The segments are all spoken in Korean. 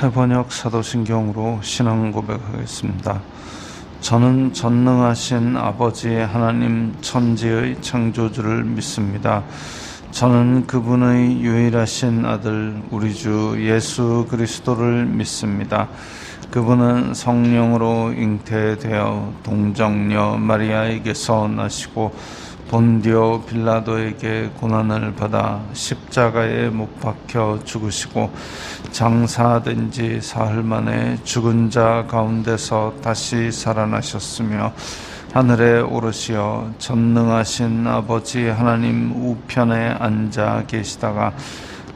태번역 사도신경으로 신앙 고백하겠습니다. 저는 전능하신 아버지 하나님 천지의 창조주를 믿습니다. 저는 그분의 유일하신 아들 우리 주 예수 그리스도를 믿습니다. 그분은 성령으로 잉태되어 동정녀 마리아에게서 나시고 본디오 빌라도에게 고난을 받아 십자가에 못 박혀 죽으시고 장사된 지 사흘 만에 죽은 자 가운데서 다시 살아나셨으며 하늘에 오르시어 전능하신 아버지 하나님 우편에 앉아 계시다가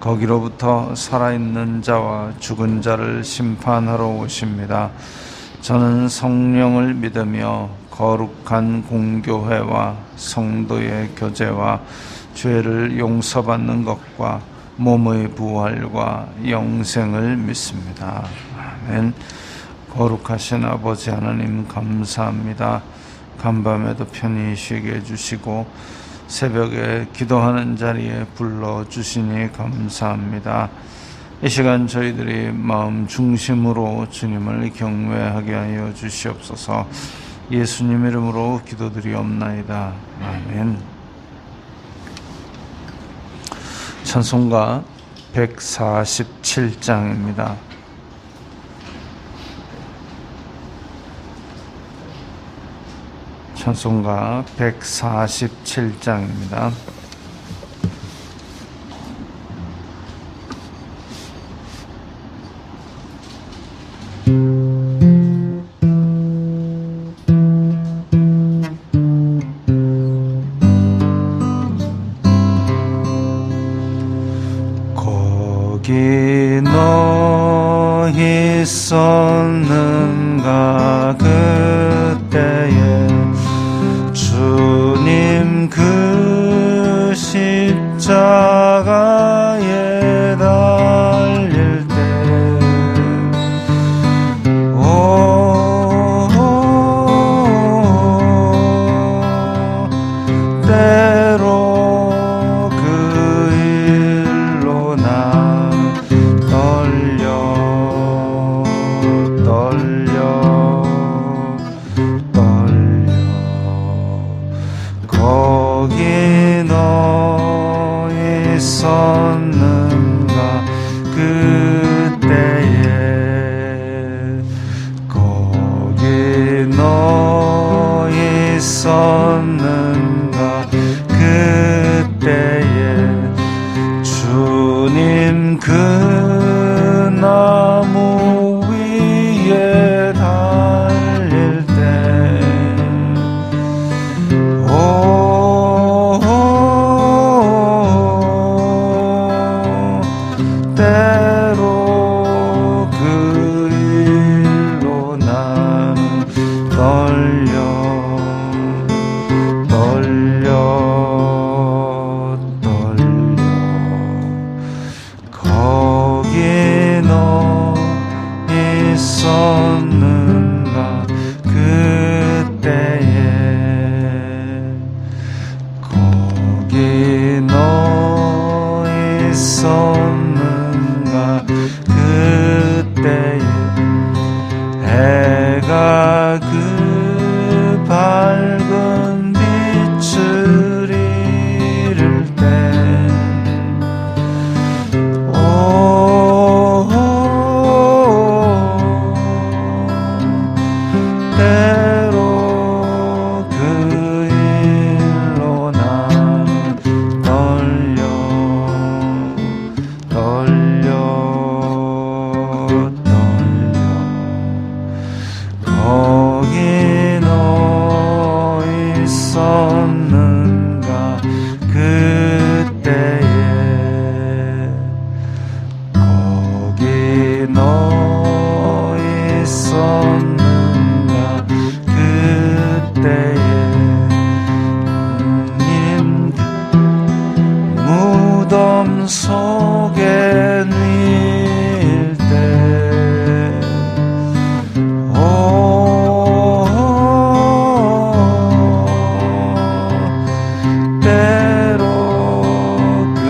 거기로부터 살아있는 자와 죽은 자를 심판하러 오십니다. 저는 성령을 믿으며 거룩한 공교회와 성도의 교제와 죄를 용서받는 것과 몸의 부활과 영생을 믿습니다. 아멘. 거룩하신 아버지 하나님 감사합니다. 간밤에도 편히 쉬게 해주시고 새벽에 기도하는 자리에 불러주시니 감사합니다. 이 시간 저희들이 마음 중심으로 주님을 경외하게 하여 주시옵소서. 예수님 이름으로 기도드리옵나이다. 아멘. 찬송가 147장입니다. 찬송가 147장입니다. 거기 너 있었는가 그때에 주님 그 십자가에 달릴 때 때로 그 일로 나 거기 너 있었는가 그때에 거기 너 있었는가 그때에 주님 그 나무 위에 달릴 때 때로 그 일로 나는 떨려 거기 너 있었는가 그때에 거기 너 있었는가 그때에 해가 그 밝은 빛을 잃을 때 때로 그 일로 난 떨려 거기 너 있었는가 그때에 거기 너 있었는가 그때에 무덤 속에 뉘일 때 때로 그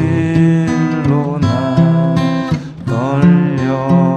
일로 나 떨려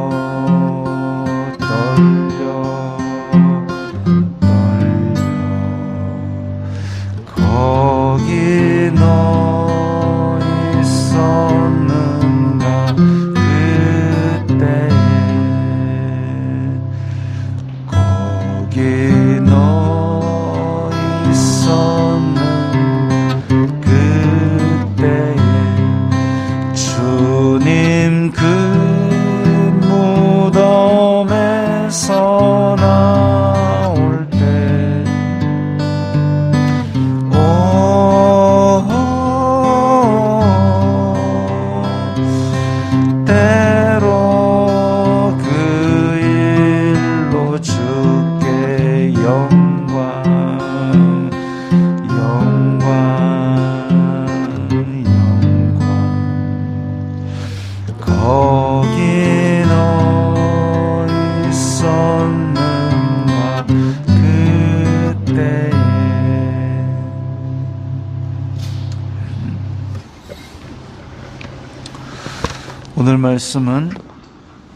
오늘 말씀은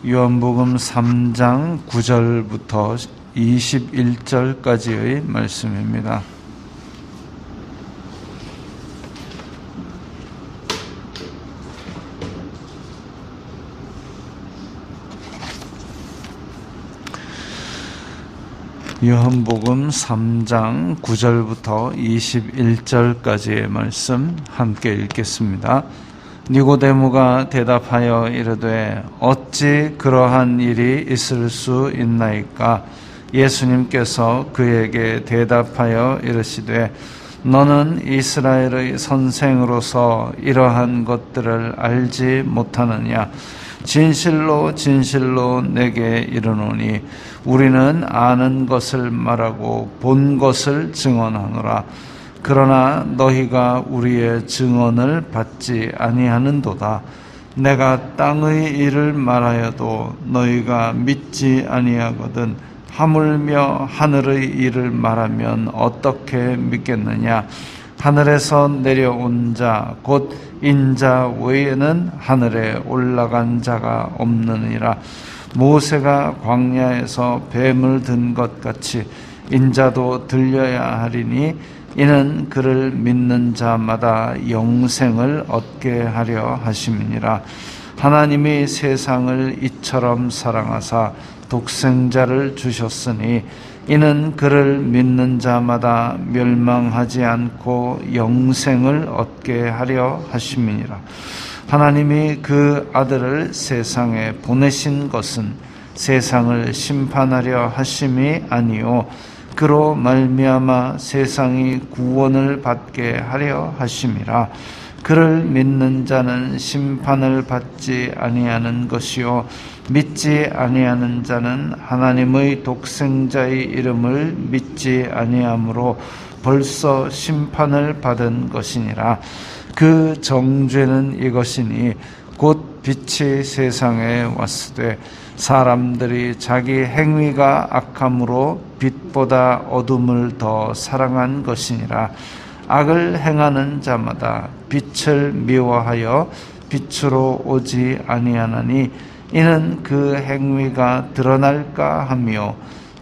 요한복음 3장 9절부터 21절까지의 말씀입니다. 요한복음 3장 9절부터 21절까지의 말씀 함께 읽겠습니다. 니고데모가 대답하여 이르되 어찌 그러한 일이 있을 수 있나이까? 예수님께서 그에게 대답하여 이르시되 너는 이스라엘의 선생으로서 이러한 것들을 알지 못하느냐? 진실로 진실로 내게 이르노니 우리는 아는 것을 말하고 본 것을 증언하노라. 그러나 너희가 우리의 증언을 받지 아니하는도다. 내가 땅의 일을 말하여도 너희가 믿지 아니하거든 하물며 하늘의 일을 말하면 어떻게 믿겠느냐? 하늘에서 내려온 자 곧 인자 외에는 하늘에 올라간 자가 없느니라. 모세가 광야에서 뱀을 든 것 같이 인자도 들려야 하리니 이는 그를 믿는 자마다 영생을 얻게 하려 하심이니라. 하나님이 세상을 이처럼 사랑하사 독생자를 주셨으니 이는 그를 믿는 자마다 멸망하지 않고 영생을 얻게 하려 하심이니라. 하나님이 그 아들을 세상에 보내신 것은 세상을 심판하려 하심이 아니요 그로 말미암아 세상이 구원을 받게 하려 하심이라. 그를 믿는 자는 심판을 받지 아니하는 것이요 믿지 아니하는 자는 하나님의 독생자의 이름을 믿지 아니하므로 벌써 심판을 받은 것이니라. 그 정죄는 이것이니 곧 빛이 세상에 왔으되 사람들이 자기 행위가 악함으로 빛보다 어둠을 더 사랑한 것이니라. 악을 행하는 자마다 빛을 미워하여 빛으로 오지 아니하나니 이는 그 행위가 드러날까 하며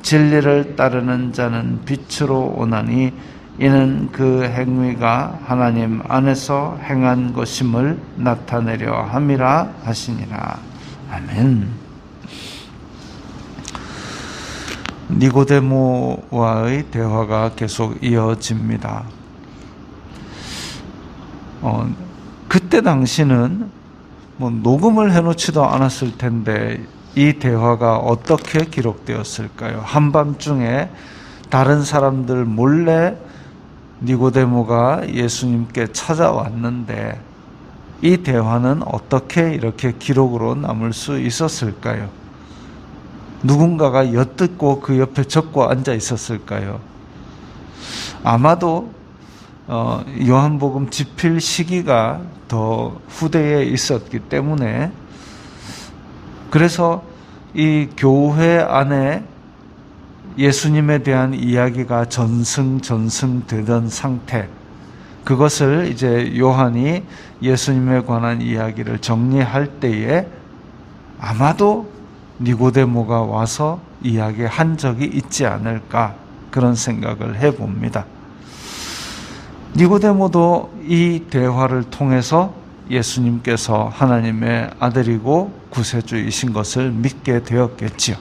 진리를 따르는 자는 빛으로 오나니 이는 그 행위가 하나님 안에서 행한 것임을 나타내려 함이라 하시니라. 아멘. 니고데모와의 대화가 계속 이어집니다. 그때 당시는 녹음을 해놓지도 않았을 텐데 이 대화가 어떻게 기록되었을까요? 한밤중에 다른 사람들 몰래 니고데모가 예수님께 찾아왔는데 이 대화는 어떻게 이렇게 기록으로 남을 수 있었을까요? 누군가가 엿듣고 그 옆에 적고 앉아 있었을까요? 아마도 요한복음 집필 시기가 더 후대에 있었기 때문에 그래서 이 교회 안에 예수님에 대한 이야기가 전승되던 상태, 그것을 이제 요한이 예수님에 관한 이야기를 정리할 때에 아마도 니고데모가 와서 이야기한 적이 있지 않을까 그런 생각을 해봅니다. 니고데모도 이 대화를 통해서 예수님께서 하나님의 아들이고 구세주이신 것을 믿게 되었겠지요.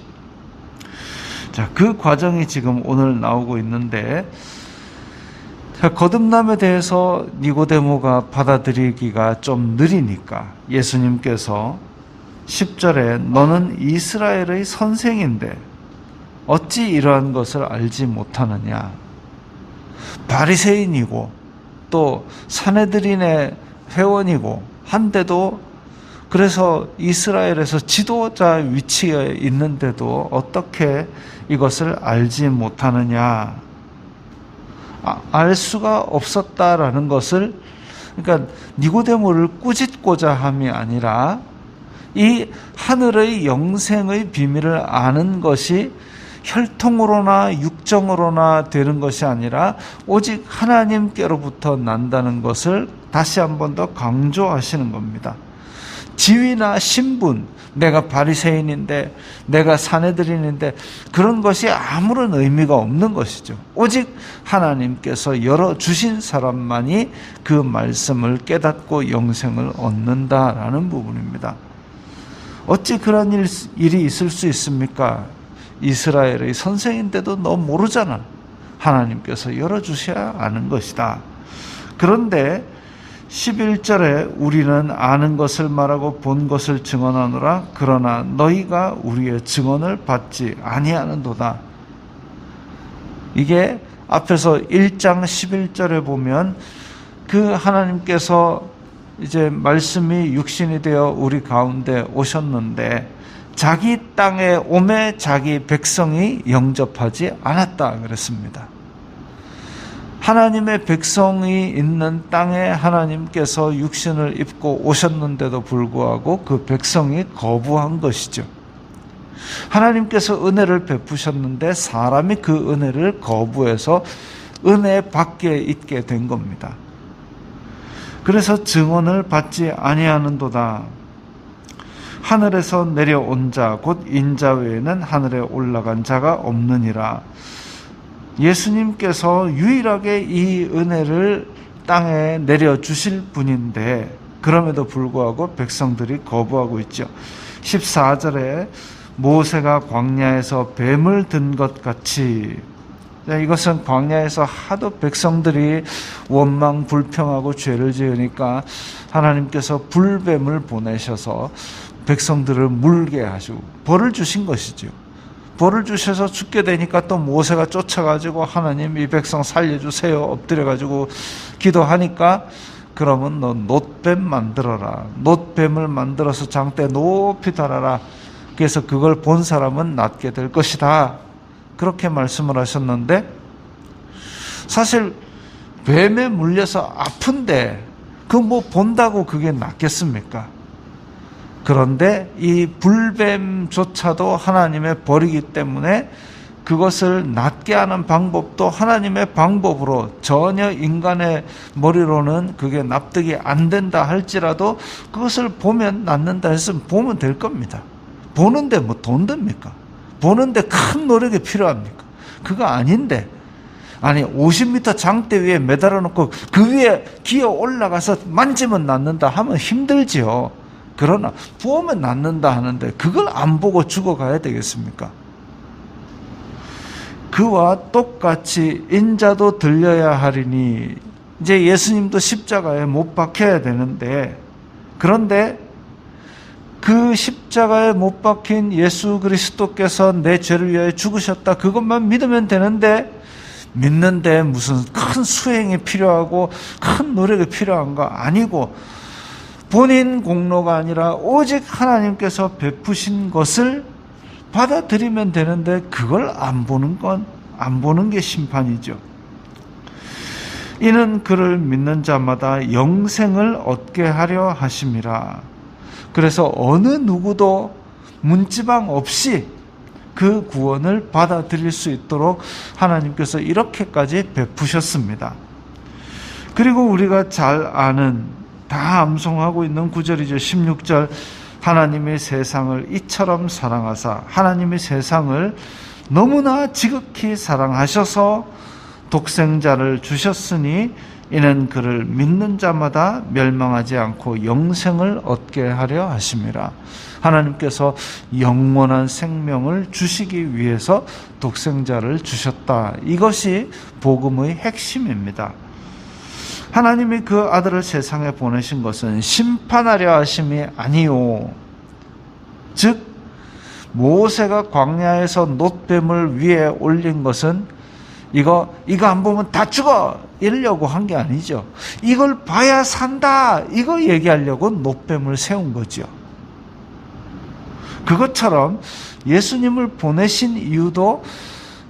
자, 그 과정이 지금 오늘 나오고 있는데, 거듭남에 대해서 니고데모가 받아들이기가 좀 느리니까 예수님께서 10절에 너는 이스라엘의 선생인데 어찌 이러한 것을 알지 못하느냐? 바리새인이고 또 산헤드린의 회원이고 한데도, 그래서 이스라엘에서 지도자 위치에 있는데도 어떻게 이것을 알지 못하느냐? 알 수가 없었다라는 것을, 그러니까 니고데모를 꾸짖고자 함이 아니라 이 하늘의 영생의 비밀을 아는 것이 혈통으로나 육정으로나 되는 것이 아니라 오직 하나님께로부터 난다는 것을 다시 한 번 더 강조하시는 겁니다. 지위나 신분, 내가 바리새인인데, 내가 사내들인인데 그런 것이 아무런 의미가 없는 것이죠. 오직 하나님께서 열어주신 사람만이 그 말씀을 깨닫고 영생을 얻는다라는 부분입니다. 어찌 그런 일이 있을 수 있습니까? 이스라엘의 선생인데도 너 모르잖아. 하나님께서 열어주셔야 아는 것이다. 그런데 11절에 우리는 아는 것을 말하고 본 것을 증언하노라. 그러나 너희가 우리의 증언을 받지 아니하는도다. 이게 앞에서 1장 11절에 보면 그 하나님께서 이제 말씀이 육신이 되어 우리 가운데 오셨는데 자기 땅에 오매 자기 백성이 영접하지 않았다 그랬습니다. 하나님의 백성이 있는 땅에 하나님께서 육신을 입고 오셨는데도 불구하고 그 백성이 거부한 것이죠. 하나님께서 은혜를 베푸셨는데 사람이 그 은혜를 거부해서 은혜 밖에 있게 된 겁니다. 그래서 증언을 받지 아니하는도다. 하늘에서 내려온 자 곧 인자 외에는 하늘에 올라간 자가 없느니라. 예수님께서 유일하게 이 은혜를 땅에 내려주실 분인데 그럼에도 불구하고 백성들이 거부하고 있죠. 14절에 모세가 광야에서 뱀을 든 것 같이, 이것은 광야에서 하도 백성들이 원망 불평하고 죄를 지으니까 하나님께서 불뱀을 보내셔서 백성들을 물게 하시고 벌을 주신 것이죠. 벌을 주셔서 죽게 되니까 또 모세가 쫓아가지고 하나님 이 백성 살려주세요 엎드려가지고 기도하니까 그러면 너 놋뱀 만들어라. 놋뱀을 만들어서 장대 높이 달아라. 그래서 그걸 본 사람은 낫게 될 것이다. 그렇게 말씀을 하셨는데 사실 뱀에 물려서 아픈데 그 뭐 본다고 그게 낫겠습니까? 그런데 이 불뱀조차도 하나님의 벌이기 때문에 그것을 낫게 하는 방법도 하나님의 방법으로 전혀 인간의 머리로는 그게 납득이 안 된다 할지라도 그것을 보면 낫는다 했으면 보면 될 겁니다. 보는데 뭐 돈 듭니까? 보는데 큰 노력이 필요합니까? 그거 아닌데 아니 50m 장대 위에 매달아 놓고 그 위에 기어 올라가서 만지면 낫는다 하면 힘들지요. 그러나 보면 낫는다 하는데 그걸 안 보고 죽어가야 되겠습니까? 그와 똑같이 인자도 들려야 하리니 이제 예수님도 십자가에 못 박혀야 되는데 그런데 그 십자가에 못 박힌 예수 그리스도께서 내 죄를 위하여 죽으셨다 그것만 믿으면 되는데 믿는데 무슨 큰 수행이 필요하고 큰 노력이 필요한 거 아니고 본인 공로가 아니라 오직 하나님께서 베푸신 것을 받아들이면 되는데 그걸 안 보는 게 심판이죠. 이는 그를 믿는 자마다 영생을 얻게 하려 하심이라. 그래서 어느 누구도 문지방 없이 그 구원을 받아들일 수 있도록 하나님께서 이렇게까지 베푸셨습니다. 그리고 우리가 잘 아는 다 암송하고 있는 구절이죠. 16절 하나님이 세상을 이처럼 사랑하사 하나님이 세상을 너무나 지극히 사랑하셔서 독생자를 주셨으니 이는 그를 믿는 자마다 멸망하지 않고 영생을 얻게 하려 하심이라. 하나님께서 영원한 생명을 주시기 위해서 독생자를 주셨다. 이것이 복음의 핵심입니다. 하나님이 그 아들을 세상에 보내신 것은 심판하려 하심이 아니요. 즉 모세가 광야에서 놋뱀을 위에 올린 것은 이거 안 보면 다 죽어 이러려고 한 게 아니죠. 이걸 봐야 산다 이거 얘기하려고 놋뱀을 세운 거죠. 그것처럼 예수님을 보내신 이유도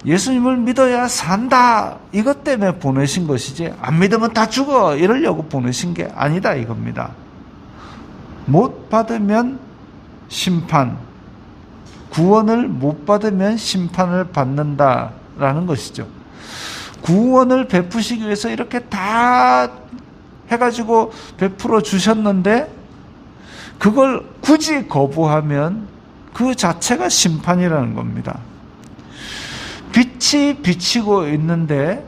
예수님을 믿어야 산다 이것 때문에 보내신 것이지 안 믿으면 다 죽어 이러려고 보내신 게 아니다 이겁니다. 못 받으면 심판, 구원을 못 받으면 심판을 받는다라는 것이죠. 구원을 베푸시기 위해서 이렇게 다 해가지고 베풀어 주셨는데 그걸 굳이 거부하면 그 자체가 심판이라는 겁니다. 빛이 비치고 있는데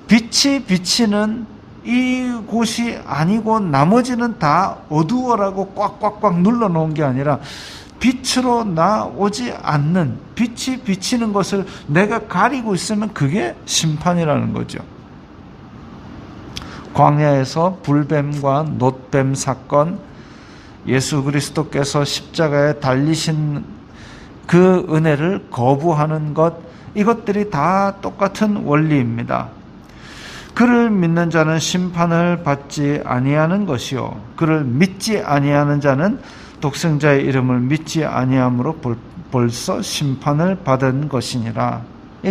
빛이 비치는 이곳이 아니고 나머지는 다 어두워라고 꽉꽉꽉 눌러놓은 게 아니라 빛으로 나오지 않는, 빛이 비치는 것을 내가 가리고 있으면 그게 심판이라는 거죠. 광야에서 불뱀과 놋뱀 사건, 예수 그리스도께서 십자가에 달리신 그 은혜를 거부하는 것, 이것들이 다 똑같은 원리입니다. 그를 믿는 자는 심판을 받지 아니하는 것이요, 그를 믿지 아니하는 자는 독생자의 이름을 믿지 아니함으로 벌써 심판을 받은 것이니라.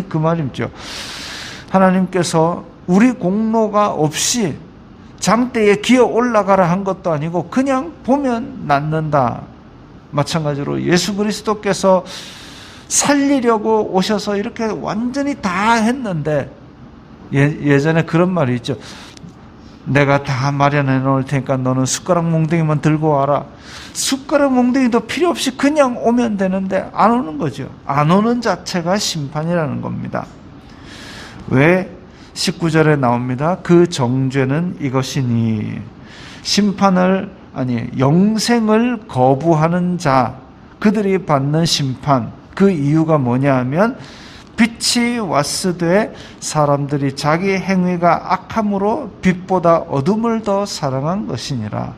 그 말이죠. 하나님께서 우리 공로가 없이 장대에 기어 올라가라 한 것도 아니고 그냥 보면 낫는다. 마찬가지로 예수 그리스도께서 살리려고 오셔서 이렇게 완전히 다 했는데, 예전에 그런 말이 있죠. 내가 다 마련해 놓을 테니까 너는 숟가락 몽둥이만 들고 와라. 숟가락 몽둥이도 필요 없이 그냥 오면 되는데 안 오는 거죠. 안 오는 자체가 심판이라는 겁니다. 왜? 19절에 나옵니다. 그 정죄는 이것이니, 영생을 거부하는 자, 그들이 받는 심판, 그 이유가 뭐냐 하면 빛이 왔으되 사람들이 자기 행위가 악함으로 빛보다 어둠을 더 사랑한 것이니라.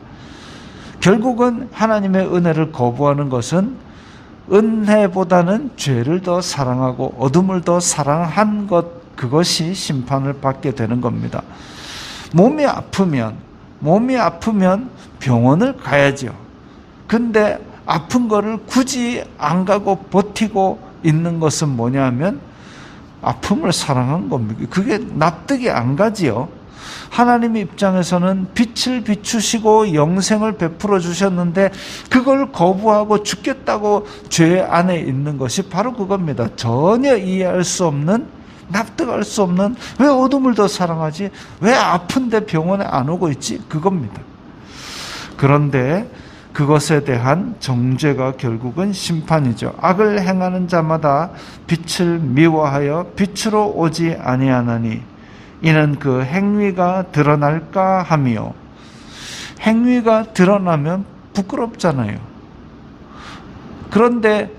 결국은 하나님의 은혜를 거부하는 것은 은혜보다는 죄를 더 사랑하고 어둠을 더 사랑한 것, 그것이 심판을 받게 되는 겁니다. 몸이 아프면 병원을 가야죠. 근데 아픈 거를 굳이 안 가고 버티고 있는 것은 뭐냐면 아픔을 사랑한 겁니다. 그게 납득이 안 가지요. 하나님 입장에서는 빛을 비추시고 영생을 베풀어 주셨는데 그걸 거부하고 죽겠다고 죄 안에 있는 것이 바로 그겁니다. 전혀 이해할 수 없는, 납득할 수 없는, 왜 어둠을 더 사랑하지? 왜 아픈데 병원에 안 오고 있지? 그겁니다. 그런데 그것에 대한 정죄가 결국은 심판이죠. 악을 행하는 자마다 빛을 미워하여 빛으로 오지 아니하나니 이는 그 행위가 드러날까 하며, 행위가 드러나면 부끄럽잖아요. 그런데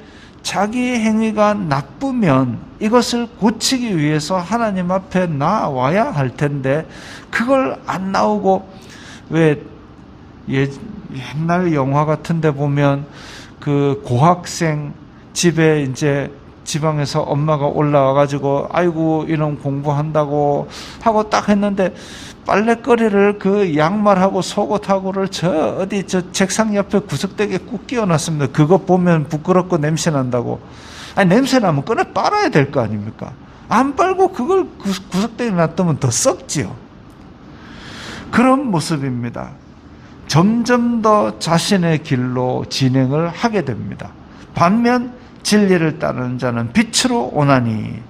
자기 행위가 나쁘면 이것을 고치기 위해서 하나님 앞에 나와야 할 텐데 그걸 안 나오고, 왜 옛날 영화 같은 데 보면 그 고학생 집에 이제 지방에서 엄마가 올라와가지고 아이고 이놈 공부한다고 하고 딱 했는데 빨래거리를 그 양말하고 속옷하고를 저 책상 옆에 구석대기에 꾹 끼워놨습니다. 그거 보면 부끄럽고 냄새 난다고. 아니 냄새 나면 꺼내 빨아야 될 거 아닙니까? 안 빨고 그걸 구석대기에 놔두면 더 썩지요. 그런 모습입니다. 점점 더 자신의 길로 진행을 하게 됩니다. 반면 진리를 따르는 자는 빛으로 오나니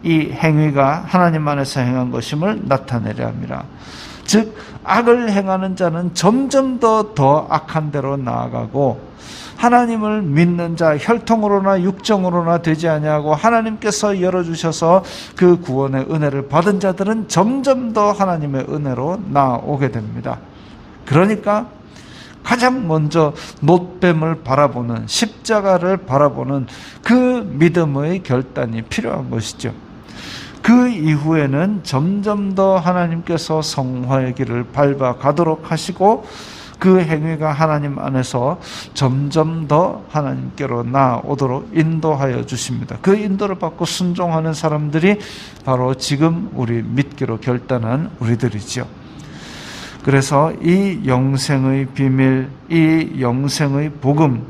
이 행위가 하나님 안에서 행한 것임을 나타내려 합니다. 즉 악을 행하는 자는 점점 더 악한 데로 나아가고, 하나님을 믿는 자, 혈통으로나 육정으로나 되지 아니하고 하나님께서 열어주셔서 그 구원의 은혜를 받은 자들은 점점 더 하나님의 은혜로 나아오게 됩니다. 그러니까 가장 먼저 놋뱀을 바라보는, 십자가를 바라보는 그 믿음의 결단이 필요한 것이죠. 그 이후에는 점점 더 하나님께서 성화의 길을 밟아가도록 하시고 그 행위가 하나님 안에서 점점 더 하나님께로 나아오도록 인도하여 주십니다. 그 인도를 받고 순종하는 사람들이 바로 지금 우리 믿기로 결단한 우리들이죠. 그래서 이 영생의 비밀, 이 영생의 복음,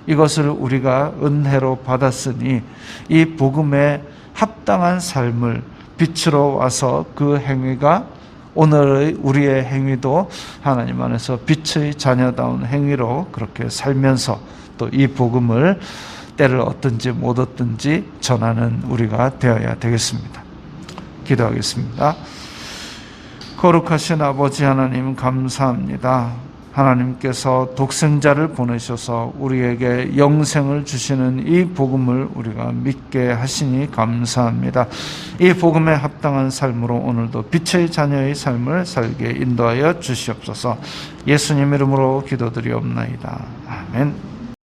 이것을 우리가 은혜로 받았으니 이 복음에 합당한 삶을 빛으로 와서 그 행위가 오늘의 우리의 행위도 하나님 안에서 빛의 자녀다운 행위로 그렇게 살면서 또 이 복음을 때를 얻든지 못 얻든지 전하는 우리가 되어야 되겠습니다. 기도하겠습니다. 거룩하신 아버지 하나님 감사합니다. 하나님께서 독생자를 보내셔서 우리에게 영생을 주시는 이 복음을 우리가 믿게 하시니 감사합니다. 이 복음에 합당한 삶으로 오늘도 빛의 자녀의 삶을 살게 인도하여 주시옵소서. 예수님 이름으로 기도드리옵나이다. 아멘.